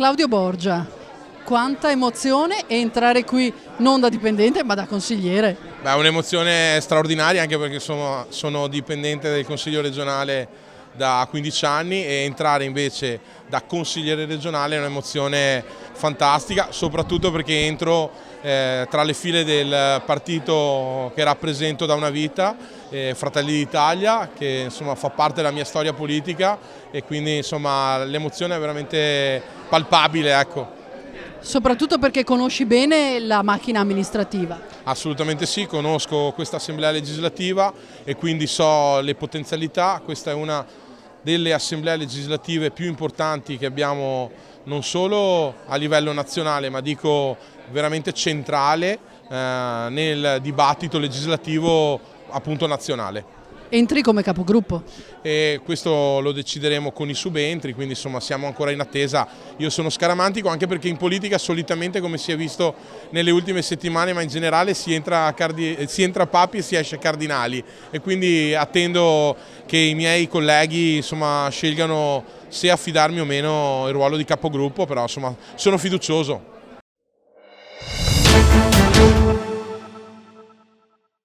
Claudio Borgia, quanta emozione entrare qui non da dipendente ma da consigliere. Beh, è un'emozione straordinaria anche perché sono dipendente del Consiglio regionale da 15 anni e entrare invece da consigliere regionale è un'emozione fantastica, soprattutto perché entro tra le file del partito che rappresento da una vita, Fratelli d'Italia, che insomma fa parte della mia storia politica e quindi insomma l'emozione è veramente palpabile, ecco. Soprattutto perché conosci bene la macchina amministrativa. Assolutamente sì, conosco questa assemblea legislativa e quindi so le potenzialità. Questa è una delle assemblee legislative più importanti che abbiamo non solo a livello nazionale ma dico veramente centrale nel dibattito legislativo appunto nazionale. Entri come capogruppo. E questo lo decideremo con i subentri, quindi insomma siamo ancora in attesa. Io sono scaramantico anche perché in politica solitamente, come si è visto nelle ultime settimane, ma in generale si entra papi e si esce cardinali e quindi attendo che i miei colleghi insomma scelgano se affidarmi o meno il ruolo di capogruppo, però insomma sono fiducioso.